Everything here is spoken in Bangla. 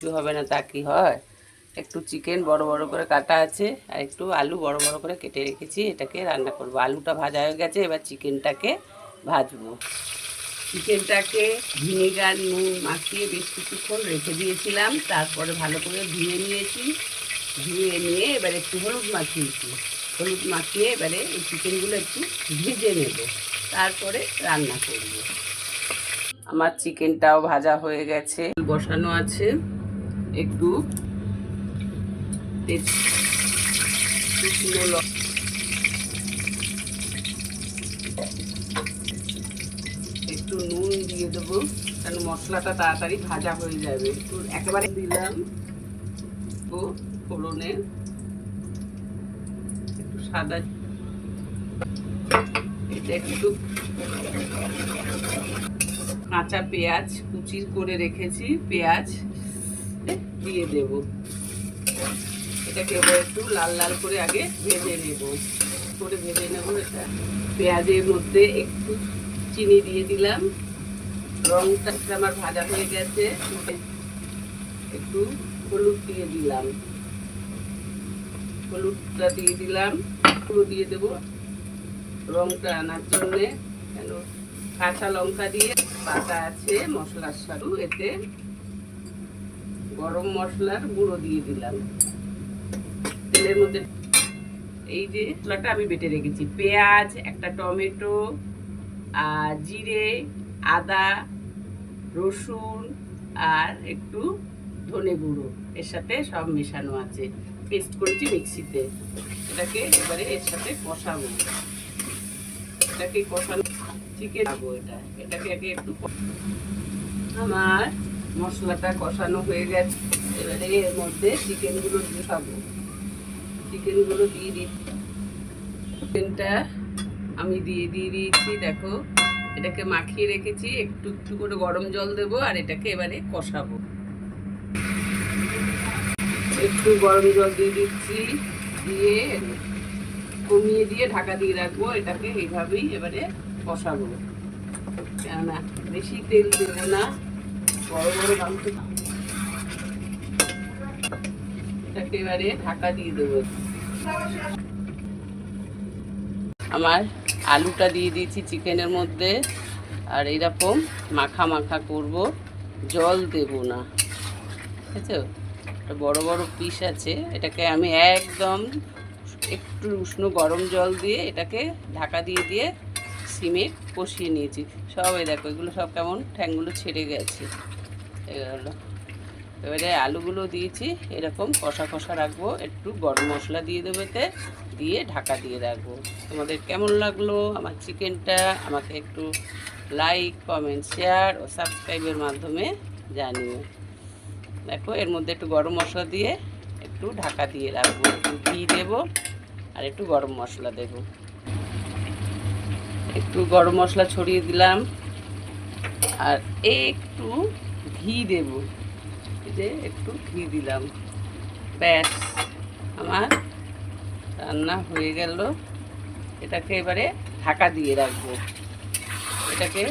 কিছু হবে না তা কি হয়। একটু চিকেন বড় বড় করে কাটা আছে আর একটু আলু বড় বড় করে কেটে রেখেছি, এটাকে রান্না করব। আলুটা ভাজা হয়ে গেছে, এবার চিকেনটাকে ভাজবো। চিকেনটাকে ভিনেগার নুন মাখিয়ে বেশ কিছুক্ষণ রেখে দিয়েছিলাম, তারপরে ভালো করে ধুয়ে নিয়েছি। ধুয়ে নিয়ে এবার একটু হলুদ মাখিয়েছি। হলুদ মাখিয়ে এবারে এই চিকেনগুলো একটু ভেজে নেব, তারপরে রান্না করব। আমার চিকেনটাও ভাজা হয়ে গেছে, বসানো আছে। একটু একটু নুন দিয়ে দেবো, কারণ মশলাটা তাড়াতাড়ি ভাজা হয়ে যাবে। একটু একেবারে দিলাম ফোড়নে একটু সাদা, এটা একটু কাঁচা পেঁয়াজ কুচি করে রেখেছি, পেঁয়াজ দিয়ে দেব। এটাকে এবার একটু লাল লাল করে আগে ভেজে নেব। এটা পেঁয়াজের মধ্যে একটু চিনি দিয়ে দিলাম। রংটা আমার ভাজা হয়ে গেছে, একটু হলুদ দিয়ে দিলাম। হলুদটা দিয়ে দিলাম, পুরো দিয়ে দেবো রংটা আনার জন্যে। কেন কাঁচা লঙ্কা দিয়ে পাতা আছে মশলার সাথে, এতে গরম মশলার গুঁড়ো দিয়ে দিলাম। তেলের মধ্যে এই যে মশলাটা আমি বেটে রেখেছি, পেঁয়াজ, একটা টমেটো, আর জিরে, আদা, রসুন আর একটু ধনে গুঁড়ো, এর সাথে সব মেশানো আছে, পেস্ট করেছি মিক্সিতে। এটাকে এবারে এর সাথে কষাবো। এটাকে কষানো চিকেন খাবো। এটাকে আগে একটু, আমার মশলাটা কষানো হয়ে গেছে, এবারে এর মধ্যে চিকেনগুলো খাবো। চিকেনগুলো দিয়ে দিচ্ছি। চিকেনটা আমি দিয়ে দিয়েছি, দেখো এটাকে মাখিয়ে রেখেছি। একটু একটু করে গরম জল দেবো আর এটাকে এবারে কষাবো। একটু গরম জল দিয়ে দিচ্ছি, দিয়ে কমিয়ে দিয়ে ঢাকা দিয়ে রাখবো। এটাকে এইভাবেই এবারে কষাবো, কেননা বেশি তেল দেবো না, বড় বড় মাংস। এটাকে এবারে ঢাকা দিয়ে দেবো। আমার আলুটা দিয়ে দিয়েছি চিকেনের মধ্যে, আর এইরকম মাখা মাখা করব, জল দেব না, ঠিক আছে? বড় বড় পিস আছে, এটাকে আমি একদম একটু উষ্ণ গরম জল দিয়ে এটাকে ঢাকা দিয়ে দিয়ে সিমে কষিয়ে নিয়েছি। সব এই দেখো, এগুলো সব কেমন ঠ্যাংগুলো ছেড়ে গেছে। এগুলো এবারে আলুগুলো দিয়েছি, এরকম কষা কষা রাখবো। একটু গরম মশলা দিয়ে দেবো এতে, দিয়ে ঢাকা দিয়ে রাখবো। তোমাদের কেমন লাগলো আমার চিকেনটা আমাকে একটু লাইক, কমেন্ট, শেয়ার ও সাবস্ক্রাইবের মাধ্যমে জানিও। দেখো এর মধ্যে একটু গরম মশলা দিয়ে একটু ঢাকা দিয়ে রাখবো। একটু ঘি দেবো আর একটু গরম মশলা দেব। একটু গরম মশলা ছড়িয়ে দিলাম আর একটু ঘি দেব, যে একটু ঘি দিলাম। ব্যাস, আমার রান্না হয়ে গেল। এটাকে এবারে ঢাকা দিয়ে রাখবো। এটাকে